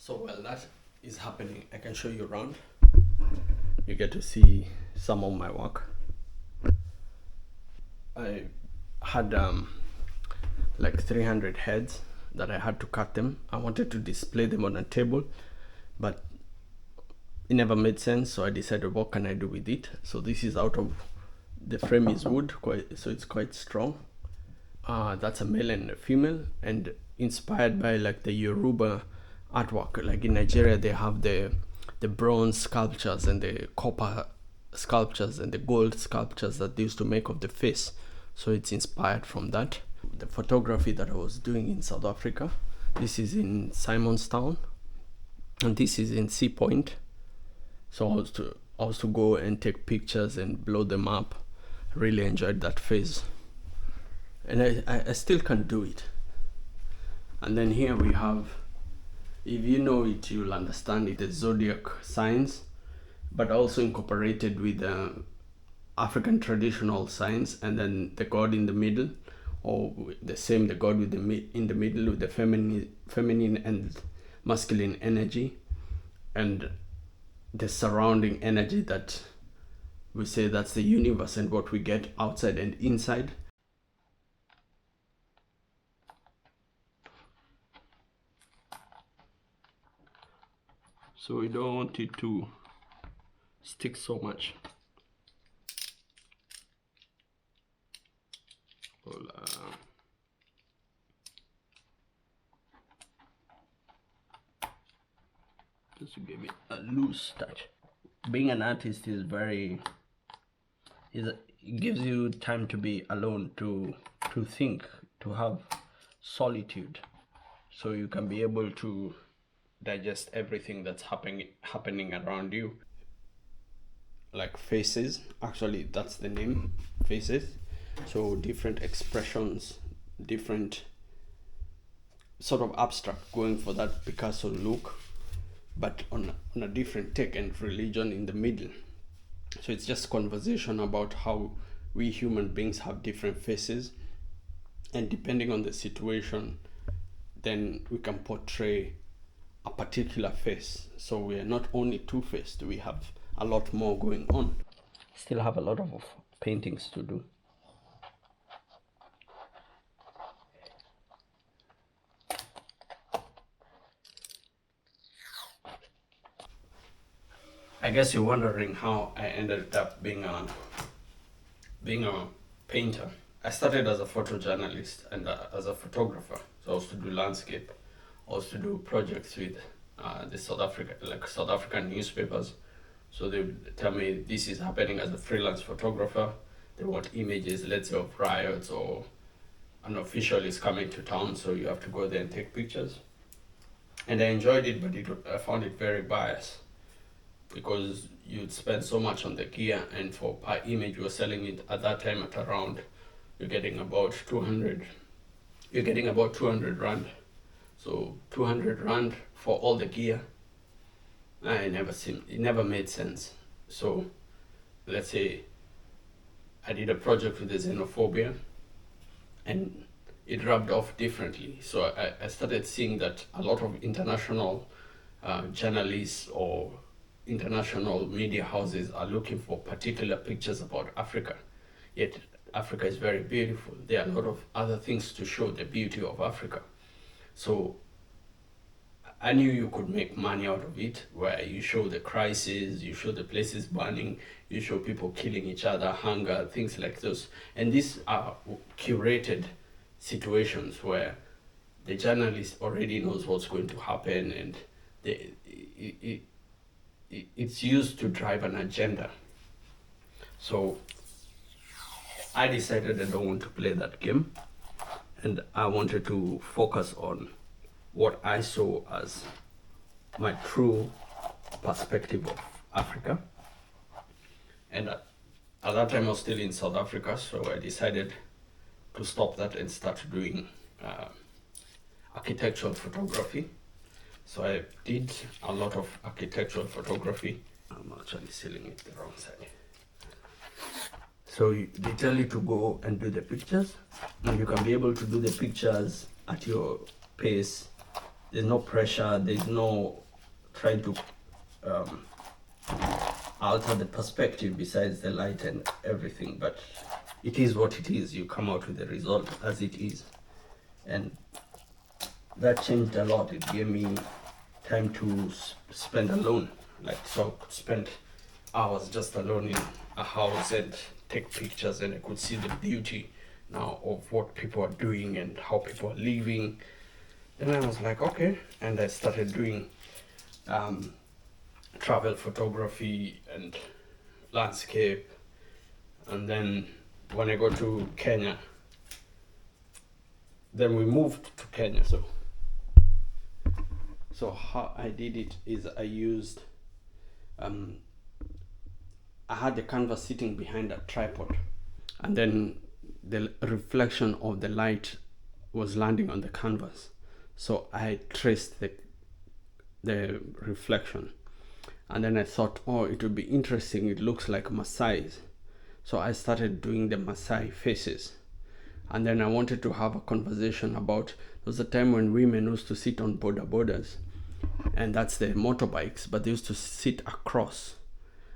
So while that is happening, I can show you around. You get to see some of my work. I had like 300 heads that I had to cut them. I wanted to display them on a table, but it never made sense, so I decided, what can I do with it? So this is out of, the frame is wood, so it's quite strong. That's a male and a female, and inspired by like the Yoruba artwork. Like in Nigeria, they have the bronze sculptures and the copper sculptures and the gold sculptures that they used to make of the face. So it's inspired from that. The photography that I was doing in South Africa, this is in Simonstown, and this is in Sea Point. So I was to go and take pictures and blow them up. Really enjoyed that phase, and I still can do it. And then here we have, if you know it, you'll understand it, the Zodiac signs, but also incorporated with African traditional signs, and then the god in the middle, or the god with in the middle with the feminine and masculine energy, and the surrounding energy that we say that's the universe and what we get outside and inside. So we don't want it to stick so much. Hola. Just to give it a loose touch. Being an artist is it gives you time to be alone, to think, to have solitude, so you can be able to digest everything that's happening around you. Like faces, actually that's the name, faces. So different expressions, different sort of abstract, going for that Picasso look, but on a different take, and religion in the middle. So it's just conversation about how we human beings have different faces, and depending on the situation, then we can portray a particular face. So we are not only two-faced, we have a lot more going on. Still have a lot of paintings to do. I guess you're wondering how I ended up being a painter. I started as a photojournalist and as a photographer. So I was to do landscape. I was to do projects with the South African newspapers. So they would tell me this is happening as a freelance photographer. They want images, let's say, of riots, or an official is coming to town, so you have to go there and take pictures. And I enjoyed it, but I found it very biased, because you'd spend so much on the gear, and for per image you were selling it at that time at around, you're getting about 200 rand. So 200 rand for all the gear, it never made sense. So let's say I did a project with the xenophobia, and it rubbed off differently. So I started seeing that a lot of international journalists or international media houses are looking for particular pictures about Africa. Yet Africa is very beautiful. There are a lot of other things to show the beauty of Africa. So I knew you could make money out of it, where you show the crisis, you show the places burning, you show people killing each other, hunger, things like those. And these are curated situations where the journalist already knows what's going to happen, and it's used to drive an agenda. So I decided I don't want to play that game, and I wanted to focus on what I saw as my true perspective of Africa. And at that time I was still in South Africa, so I decided to stop that and start doing architectural photography. So I did a lot of architectural photography. I'm actually sealing it the wrong side. So they tell you to go and do the pictures, and you can be able to do the pictures at your pace there's no pressure, there's no trying to alter the perspective besides the light and everything, but it is what it is. You come out with the result as it is, and that changed a lot. It gave me time to spend alone, like, so I could spend hours just alone in a house and take pictures, and I could see the beauty now of what people are doing and how people are living. Then I was like, okay, and I started doing travel photography and landscape. And then when I go to Kenya, then we moved to Kenya. So how I did it is I used I had the canvas sitting behind a tripod, and then the reflection of the light was landing on the canvas. So I traced the reflection, and then I thought, oh, it would be interesting. It looks like Maasai's. So I started doing the Maasai faces. And then I wanted to have a conversation about, there was a time when women used to sit on border borders, and that's the motorbikes, but they used to sit across.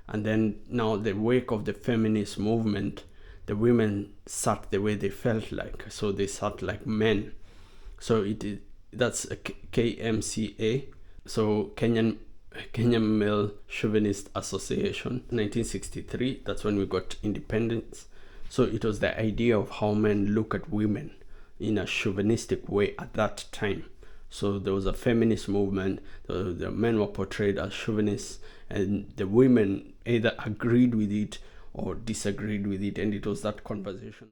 And then now the wake of the feminist movement, the women sat the way they felt like, so they sat like men. So that's a KMCA, so Kenyan Male Chauvinist Association, 1963. That's when we got independence. So it was the idea of how men look at women in a chauvinistic way at that time. So there was a feminist movement. The men were portrayed as chauvinists, and the women either agreed with it or disagreed with it, and it was that conversation.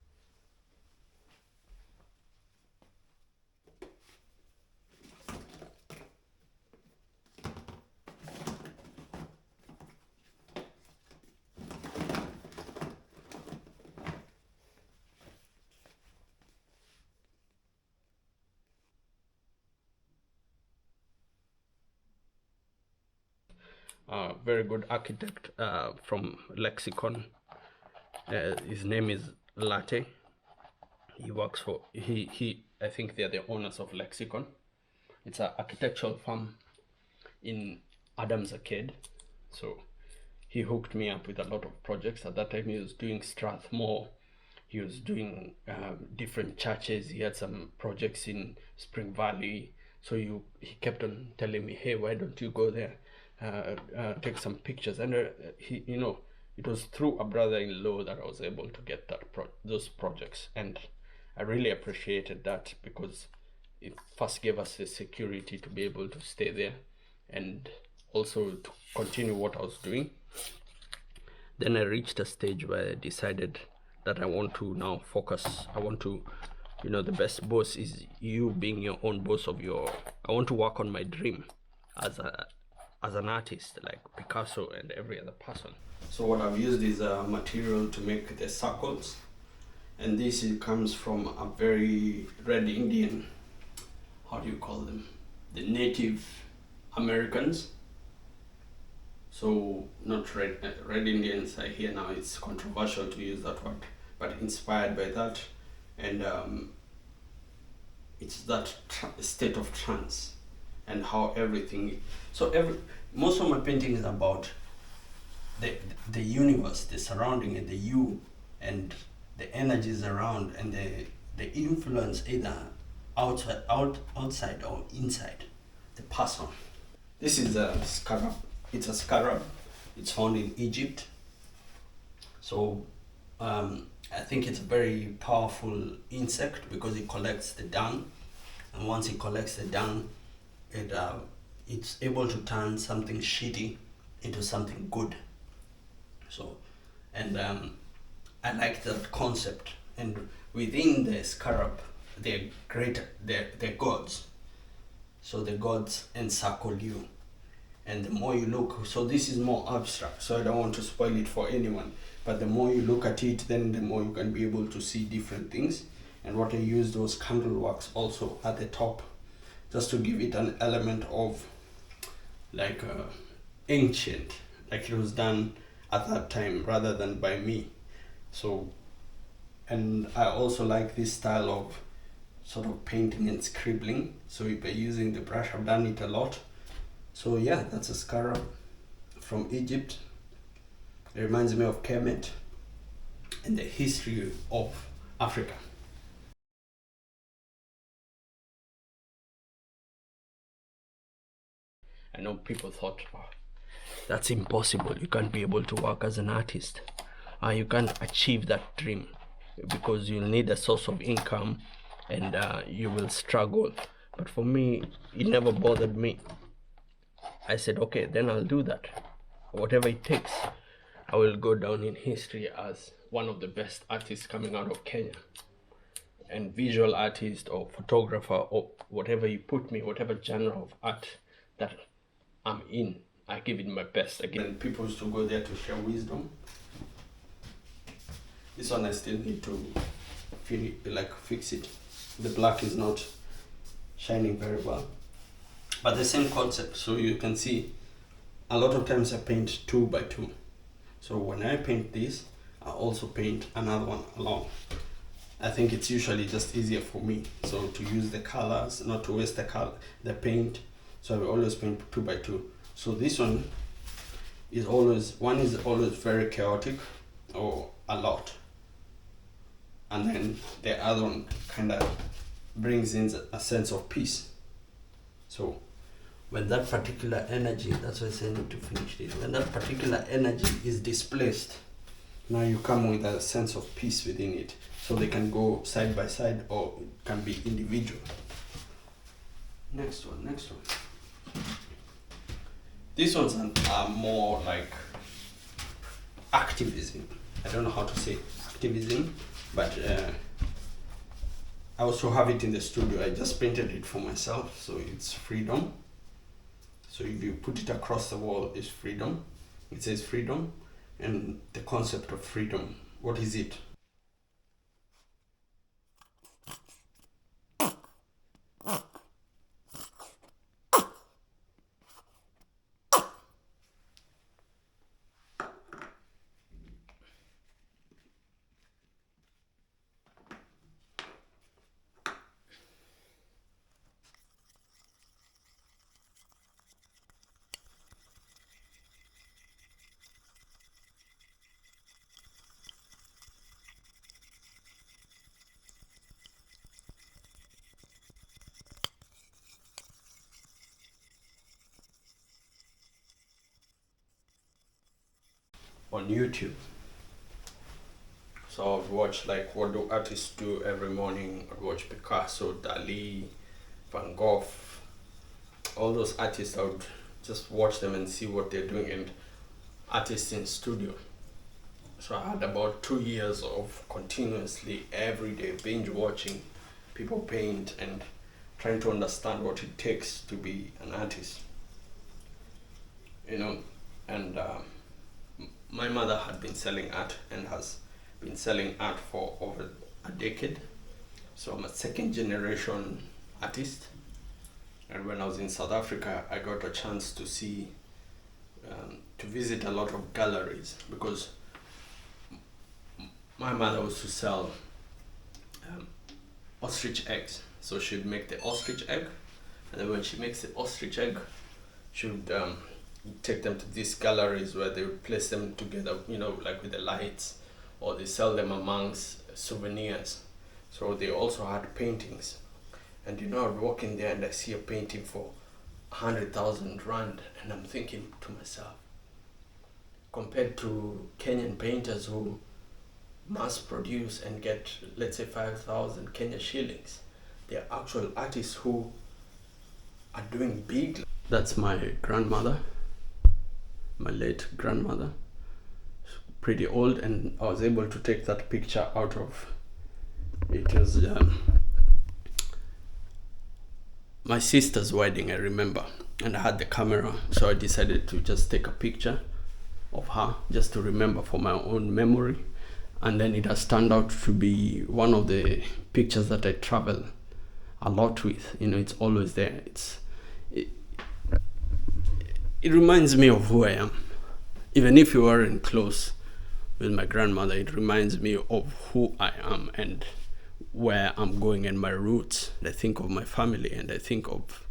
Very good architect from Lexicon. His name is Latte. He works for he. I think they are the owners of Lexicon. It's an architectural firm in Adams Arcade. So he hooked me up with a lot of projects. At that time, he was doing Strathmore. He was doing different churches. He had some projects in Spring Valley. So he kept on telling me, hey, why don't you go there? Take some pictures. And he, it was through a brother-in-law that I was able to get those projects. And I really appreciated that, because it first gave us the security to be able to stay there and also to continue what I was doing. Then I reached a stage where I decided that I want to now focus. I want to, the best boss is you being your own boss I want to work on my dream as an artist, like Picasso and every other person. So what I've used is a material to make the circles, and this comes from a very red Indian, how do you call them? The Native Americans. So not red Indians. I hear now it's controversial to use that word, but inspired by that, and it's that state of trance and how everything. So most of my painting is about the universe, the surrounding, and the you, and the energies around, and the influence either outside or inside the person. This is a scarab. It's a scarab. It's found in Egypt. So I think it's a very powerful insect because it collects the dung, and once it collects the dung, it's able to turn something shitty into something good. So, and I like that concept. And within the scarab, they're gods. So the gods encircle you, and the more you look, so this is more abstract, so I don't want to spoil it for anyone, but the more you look at it, then the more you can be able to see different things. And what I used was candle wax also at the top, just to give it an element of like ancient, like it was done at that time rather than by me. So, and I also like this style of sort of painting and scribbling. So by using the brush, I've done it a lot. So yeah, that's a scarab from Egypt. It reminds me of Kemet and the history of Africa. I know people thought, oh, that's impossible. You can't be able to work as an artist. You can't achieve that dream because you'll need a source of income and you will struggle. But for me, it never bothered me. I said, okay, then I'll do that. Whatever it takes. I will go down in history as one of the best artists coming out of Kenya. And visual artist or photographer or whatever you put me, whatever genre of art that I'm in, I give it my best. Again, people used to go there to share wisdom. This one I still need to fix it. The black is not shining very well. But the same concept, so you can see a lot of times I paint 2 by 2. So when I paint this, I also paint another one along. I think it's usually just easier for me. So to use the colors, not to waste the paint. So I always paint 2 by 2. So this one is always very chaotic or a lot. And then the other one kind of brings in a sense of peace. So when that particular energy, that's why I say I need to finish this. When that particular energy is displaced, now you come with a sense of peace within it. So they can go side by side or it can be individual. Next one. These ones are more like activism. I don't know how to say activism, but I also have it in the studio. I just painted it for myself, so it's freedom. So if you put it across the wall, it's freedom. It says freedom, and the concept of freedom, what is it? On YouTube. So I've watched like what do artists do every morning. I'd watch Picasso, Dali, Van Gogh, all those artists. I would just watch them and see what they're doing, and artists in studio. So I had about 2 years of continuously everyday binge watching people paint and trying to understand what it takes to be an artist. And my mother had been selling art and has been selling art for over a decade. So I'm a second generation artist. And when I was in South Africa, I got a chance to visit a lot of galleries because my mother was to sell ostrich eggs. So she'd make the ostrich egg, and then when she makes the ostrich egg, she would take them to these galleries where they would place them together, like with the lights, or they sell them amongst souvenirs. So they also had paintings. And I would walk in there and I see a painting for 100,000 rand, and I'm thinking to myself, compared to Kenyan painters who mass produce and get, let's say, 5,000 Kenya shillings, they're actual artists who are doing big. That's my grandmother, my late grandmother, pretty old, and I was able to take that picture out of it. Was my sister's wedding, I remember, and I had the camera, so I decided to just take a picture of her just to remember for my own memory. And then it has turned out to be one of the pictures that I travel a lot with. It's always there. It reminds me of who I am. Even if you weren't close with my grandmother, it reminds me of who I am and where I'm going and my roots. And I think of my family, and I think of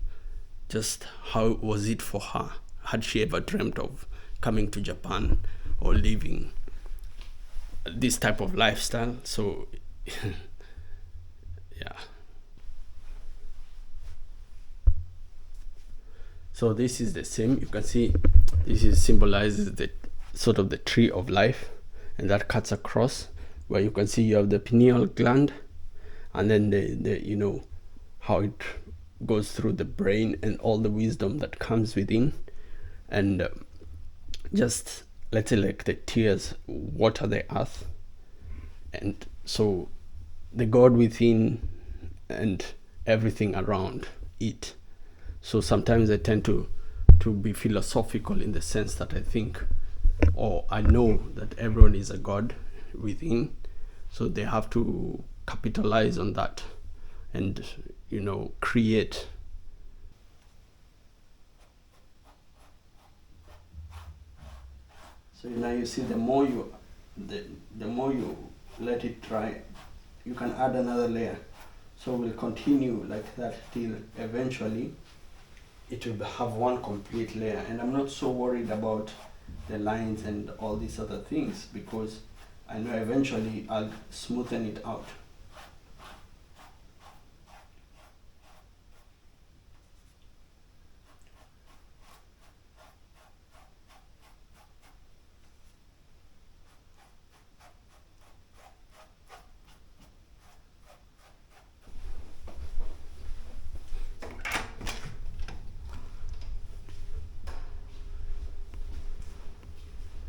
just how was it for her. Had she ever dreamt of coming to Japan or living this type of lifestyle? So yeah. So this is the same. You can see this is symbolizes the sort of the tree of life, and that cuts across where you can see you have the pineal gland, and then the you know how it goes through the brain and all the wisdom that comes within, and just let's say like the tears water the earth, and so the God within and everything around it. So sometimes I tend to be philosophical in the sense that I think, or I know that everyone is a God within, so they have to capitalize on that and create. So now you see, the more you let it dry, you can add another layer. So we'll continue like that till eventually it will have one complete layer. And I'm not so worried about the lines and all these other things, because I know eventually I'll smoothen it out.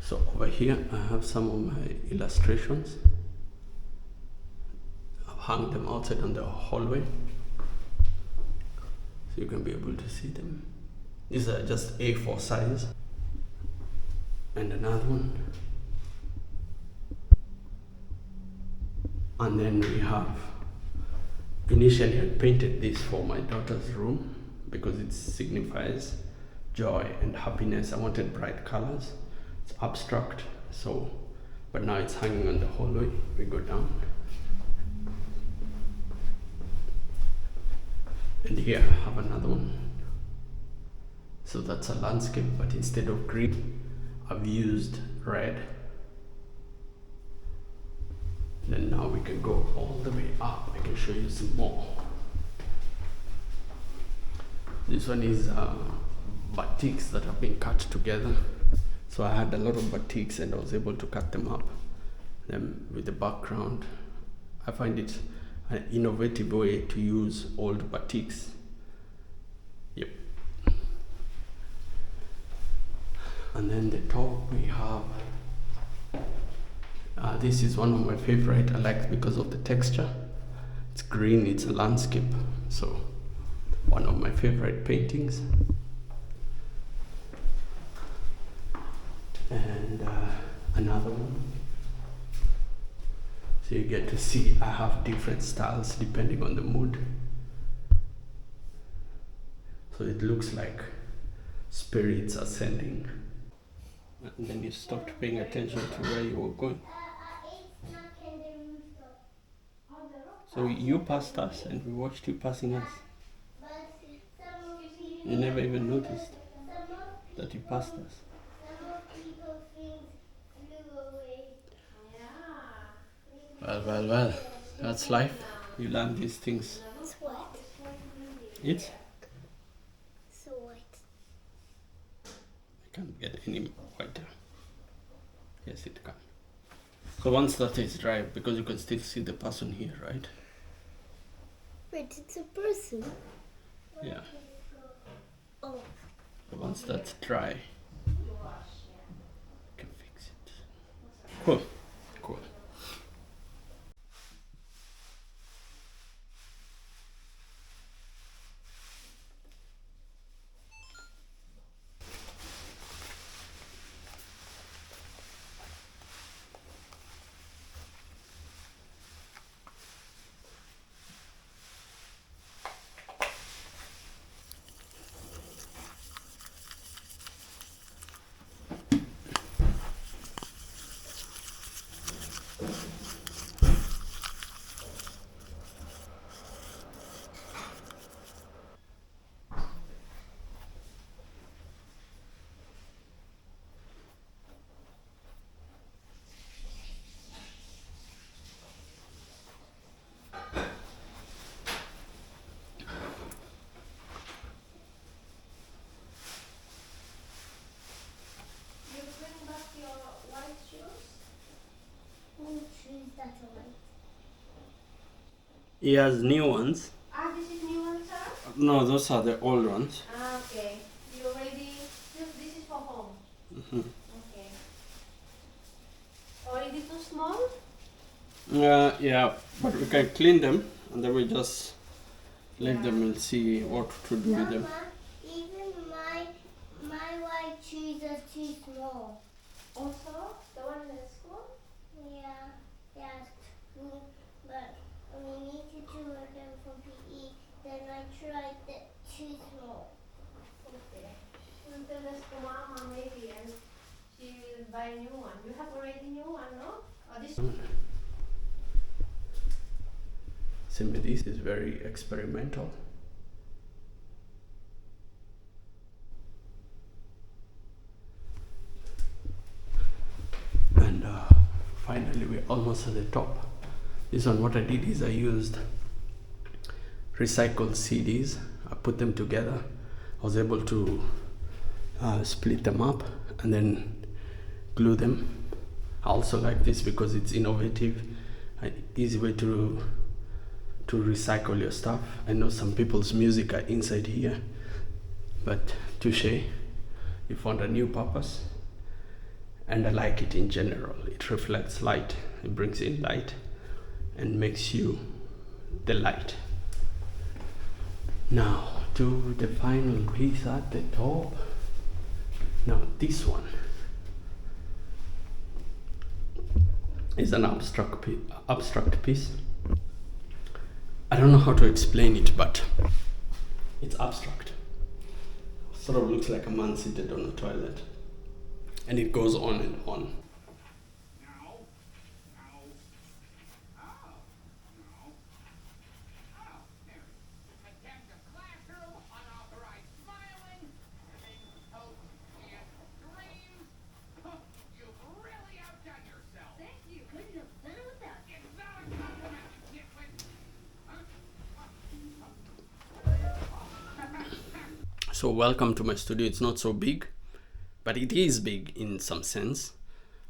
So over here I have some of my illustrations. I've hung them outside on the hallway, so you can be able to see them. These are just A4 size. And another one. And then we have, initially I painted this for my daughter's room because it signifies joy and happiness. I wanted bright colors. It's abstract, so, but now it's hanging on the hallway. We go down, and here I have another one. So that's a landscape, but instead of green I've used red. Then now we can go all the way up. I can show you some more. This one is batiks that have been cut together. So I had a lot of batiks and I was able to cut them up. Then with the background, I find it an innovative way to use old batiks. Yep. And then the top we have, this is one of my favorite. I like because of the texture. It's green, it's a landscape. So one of my favorite paintings. And another one. So you get to see I have different styles depending on the mood. So it looks like spirits ascending. And then you stopped paying attention to where you were going. So you passed us and we watched you passing us. You never even noticed that you passed us. Well, that's life. You learn these things. It's what? It's? So what? I can't get any whiter. Yes, it can. So once that is dry, because you can still see the person here, right? Wait, it's a person? Yeah. Oh. So once that's dry, you can fix it. Cool. Cool. He has new ones. This is new one, sir? No, those are the old ones. Okay. You already, this is for home. Okay. Already too small? Yeah, but we can clean them and then we just let them and see what to do with them. Mama, even my white shoes are too small. Also, the one in the school? Yeah, yes. But we need to do them for PE. Then I tried the too small. Okay. Until the school mama maybe and she will buy a new one. You have already new one, no? Or this This is very experimental. And finally we're almost at the top. This one, what I did is I used recycled CDs. I put them together. I was able to split them up and then glue them. I also like this because it's innovative, an easy way to recycle your stuff. I know some people's music are inside here, but touche, you found a new purpose. And I like it in general. It reflects light, it brings in light and makes you the light. Now to the final piece at the top. Now this one is an abstract piece. I don't know how to explain it, but it's abstract. Sort of looks like a man seated on a toilet. And it goes on and on. So welcome to my studio. It's not so big, but it is big in some sense.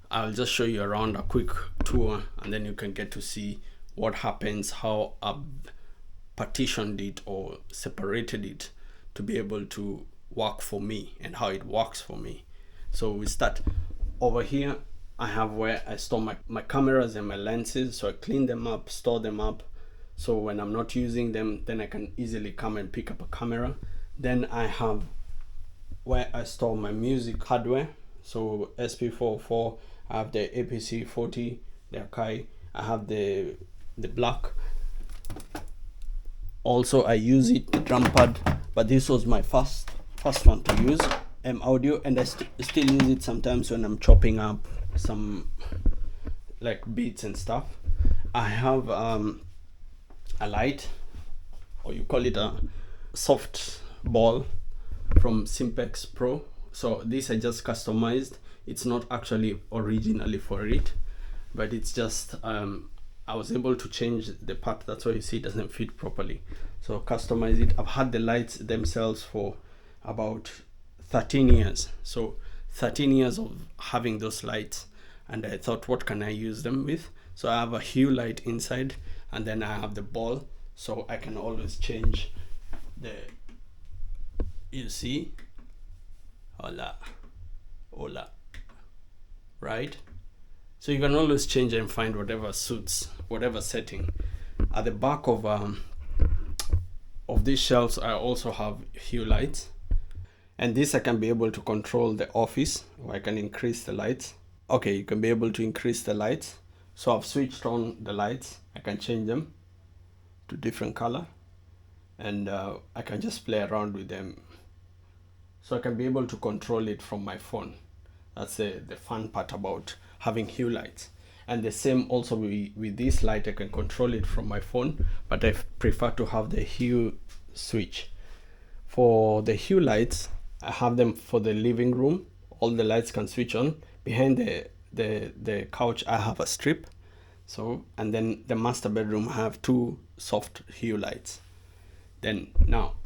I'll just show you around, a quick tour, and then you can get to see what happens, how I've partitioned it or separated it to be able to work for me and how it works for me. So we start over here. I have where I store my cameras and my lenses. So I clean them up, store them up. So when I'm not using them, then I can easily come and pick up a camera. Then I have where I store my music hardware. So SP404, I have the APC40, the Akai, I have the black. Also I use it, the drum pad, but this was my first one to use, audio, and I still use it sometimes when I'm chopping up some like beats and stuff. I have a light, or you call it a soft ball from Simpex Pro. So this I just customized. It's not actually originally for it, but it's just I was able to change the part. That's why you see it doesn't fit properly. So customize it. I've had the lights themselves for about 13 years. So 13 years of having those lights, and I thought, what can I use them with? So I have a hue light inside, and then I have the ball, so I can always change the, you see, hola, right? So you can always change and find whatever suits whatever setting. At the back of these shelves, I also have hue lights, and this I can be able to control the office, or I can increase the lights. Okay, you can be able to increase the lights. So I've switched on the lights. I can change them to different color, and I can just play around with them. So I can be able to control it from my phone. That's the fun part about having hue lights. And the same also with this light, I can control it from my phone, but I prefer to have the hue switch. For the hue lights, I have them for the living room. All the lights can switch on. Behind the couch, I have a strip. So, and then the master bedroom, I have two soft hue lights. Then now,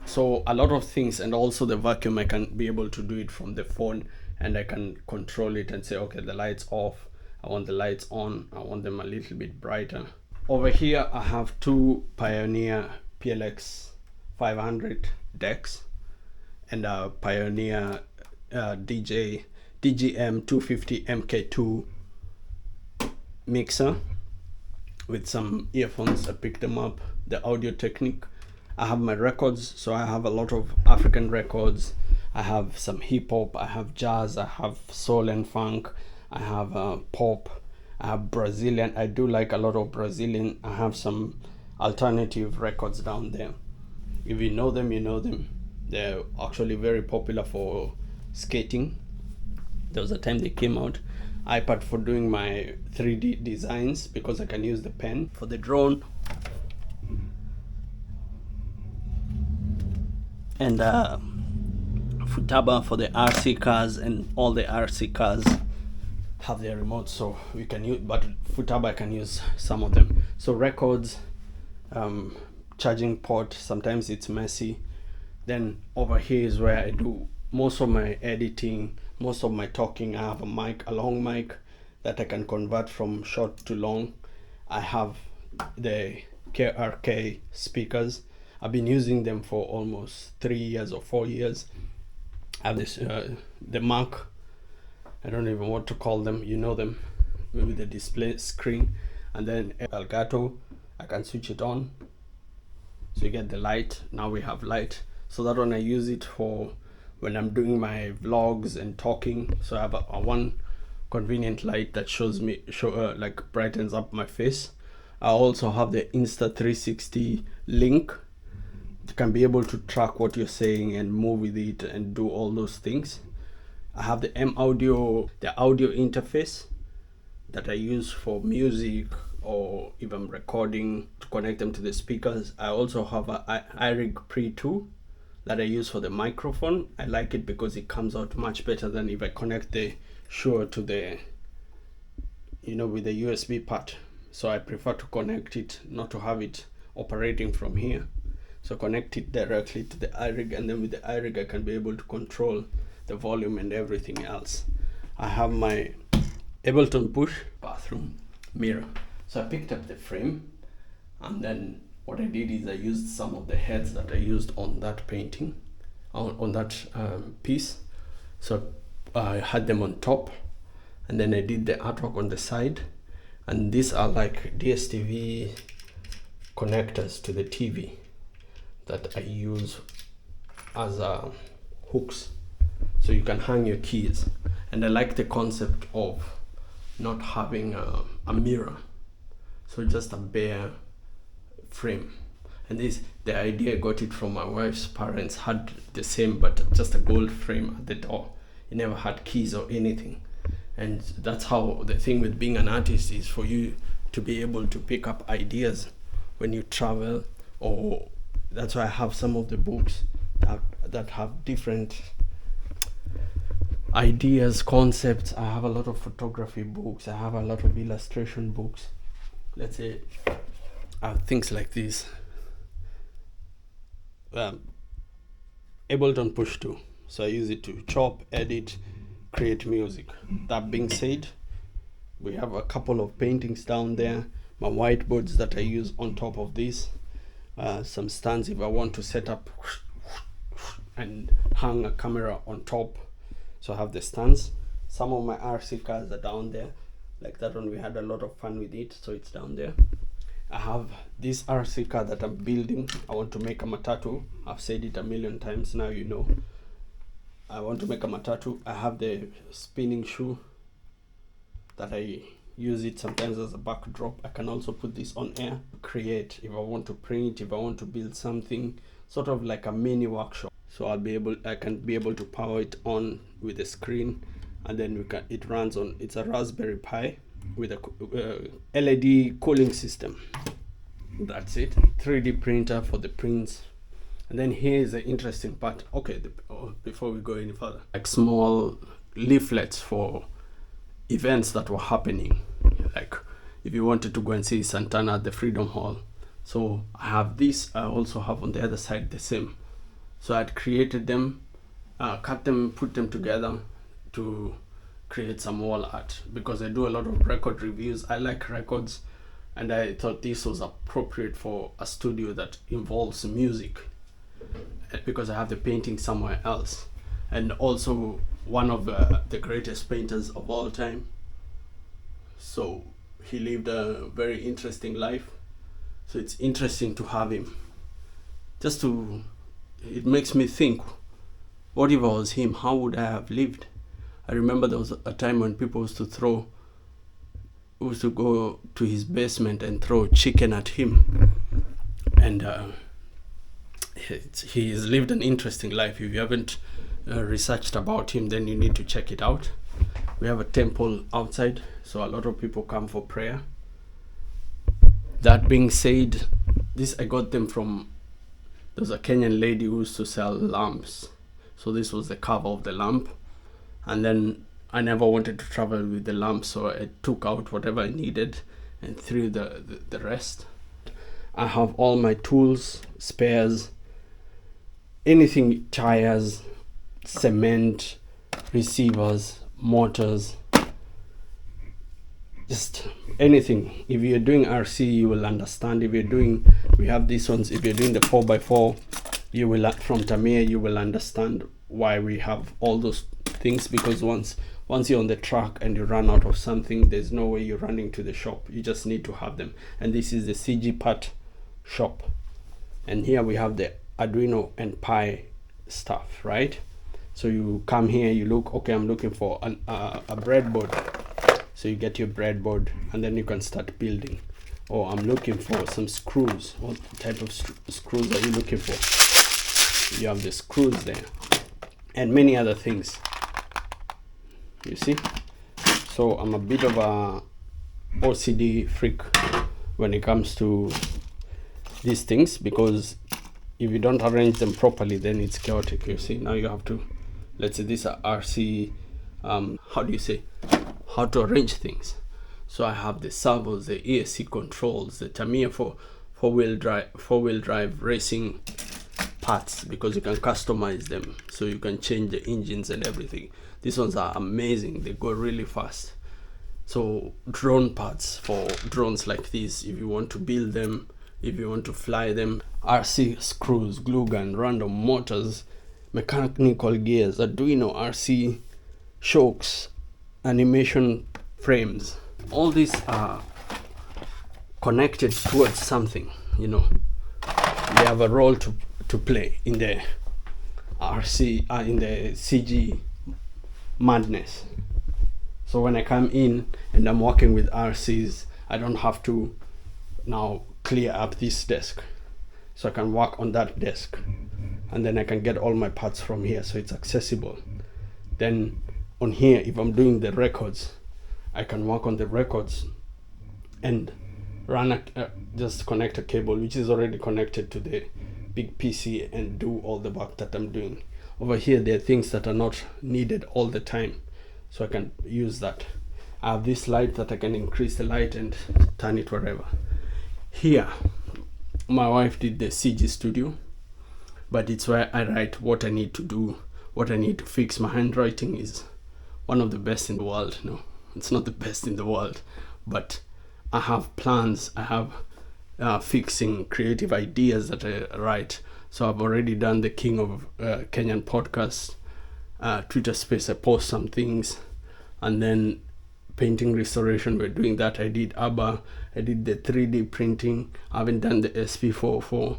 so a lot of things, and also the vacuum, I can be able to do it from the phone, and I can control it and say, okay, the lights off, I want the lights on, I want them a little bit brighter. over here I have two Pioneer PLX 500 decks and a Pioneer DGM 250 MK2 mixer with some earphones. I picked them up, the Audio Technique. I have my records, so I have a lot of African records. I have some hip hop, I have jazz, I have soul and funk, I have pop, I have Brazilian. I do like a lot of Brazilian. I have some alternative records down there. If you know them, you know them. They're actually very popular for skating. There was a time they came out. iPad for doing my 3D designs because I can use the pen. For the drone, and Futaba for the RC cars, and all the RC cars have their remotes, so we can use, but Futaba I can use some of them. So records, charging port, sometimes it's messy. Then over here is where I do most of my editing, most of my talking. I have a mic, a long mic that I can convert from short to long. I have the KRK speakers. I've been using them for almost 3 years or 4 years. I have this, the Mac, I don't even know what to call them, you know them, with the display screen. And then Elgato, I can switch it on. So you get the light, now we have light. So that one I use it for when I'm doing my vlogs and talking. So I have a one convenient light that shows me, like brightens up my face. I also have the Insta360 link. You can be able to track what you're saying and move with it and do all those things. I have the M-Audio, the audio interface that I use for music or even recording to connect them to the speakers. I also have a iRig Pre 2 that I use for the microphone. I like it because it comes out much better than if I connect the Shure to the, with the USB part. So I prefer to connect it, not to have it operating from here. So connect it directly to the iRig, and then with the iRig I can be able to control the volume and everything else. I have my Ableton Push bathroom mirror. So I picked up the frame, and then what I did is I used some of the heads that I used on that painting, on that piece. So I had them on top, and then I did the artwork on the side. And these are like DSTV connectors to the TV that I use as hooks, so you can hang your keys. And I like the concept of not having a mirror, so just a bare frame. And the idea, I got it from my wife's parents, had the same, but just a gold frame at the door. It never had keys or anything. And that's how the thing with being an artist is, for you to be able to pick up ideas when you travel. Or that's why I have some of the books that have different ideas, concepts. I have a lot of photography books, I have a lot of illustration books. Let's say things like this. Ableton Push 2, so I use it to chop, edit, create music. That being said, we have a couple of paintings down there, my whiteboards that I use on top of this, some stands if I want to set up and hang a camera on top. So I have the stands. Some of my RC cars are down there, like that one. We had a lot of fun with it, so it's down there. I have this RC car that I'm building. I want to make a matatu. I've said it a million times now, I want to make a matatu. I have the spinning shoe that I use it sometimes as a backdrop. I can also put this on air, create, if I want to print, if I want to build something, sort of like a mini workshop. So I can be able to power it on with a screen, and then it runs on, it's a Raspberry Pi with a LED cooling system. That's it. 3D printer for the prints. And then here's the interesting part. Okay, before we go any further, like small leaflets for events that were happening, like if you wanted to go and see Santana at the Freedom Hall. So I have this. I also have on the other side the same. So I'd created them, cut them, put them together to create some wall art, because I do a lot of record reviews. I like records, and I thought this was appropriate for a studio that involves music, because I have the painting somewhere else, and also one of the greatest painters of all time. So he lived a very interesting life. So it's interesting to have him. It makes me think, what if I was him? How would I have lived? I remember there was a time when people used to go to his basement and throw chicken at him. And he has lived an interesting life. If you haven't researched about him, then you need to check it out. We have a temple outside, so a lot of people come for prayer. That being said, this I got them from, there's a Kenyan lady who used to sell lamps. So this was the cover of the lamp. And then I never wanted to travel with the lamp, so I took out whatever I needed and threw the rest. I have all my tools, spares, anything, tires, cement, receivers, motors, just anything. If you're doing RC, you will understand. We have these ones. If you're doing the 4x4, you will, from Tamir, you will understand why we have all those things, because once you're on the track and you run out of something, there's no way you're running to the shop. You just need to have them. And this is the CG part shop. And here we have the Arduino and Pi stuff, right? So you come here, you look, okay, I'm looking for a breadboard. So you get your breadboard and then you can start building. Or I'm looking for some screws. What type of screws are you looking for? You have the screws there and many other things. You see? So I'm a bit of a OCD freak when it comes to these things, because if you don't arrange them properly, then it's chaotic. You see, now you have to, let's say this are RC, how to arrange things. So I have the servos, the ESC controls, the Tamiya for four-wheel drive racing parts, because you can customize them, so you can change the engines and everything. These ones are amazing, they go really fast. So drone parts for drones like this, if you want to build them, if you want to fly them, RC screws, glue gun, random motors, mechanical gears, Arduino, RC shocks, animation frames. All these are connected towards something, you know. They have a role to play in the RC, in the CG madness. So when I come in and I'm working with RCs, I don't have to now clear up this desk. So I can work on that desk, and then I can get all my parts from here, so it's accessible. Then on here, if I'm doing the records, I can work on the records and run just connect a cable which is already connected to the big PC and do all the work that I'm doing. Over here, there are things that are not needed all the time, so I can use that. I have this light that I can increase the light and turn it wherever. Here, my wife did the CG studio, but it's where I write what I need to do, what I need to fix. My handwriting is one of the best in the world. No, it's not the best in the world, but I have plans. I have fixing creative ideas that I write. So I've already done the King of Kenyan podcast, Twitter space. I post some things, and then painting restoration, we're doing that. I did ABBA, I did the 3D printing. I haven't done the SP404.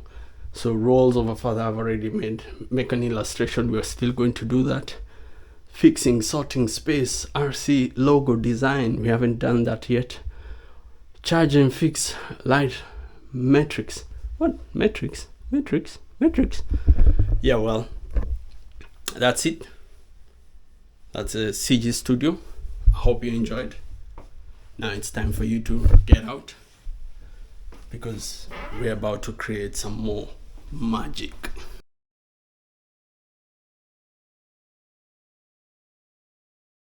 So rolls of a father I've already made. Make an illustration, we're still going to do that. Fixing, sorting space, RC logo design, we haven't done that yet. Charge and fix light metrics. What? Metrics? Yeah, well, that's it. That's a CG studio. I hope you enjoyed. Now it's time for you to get out, because we're about to create some more magic.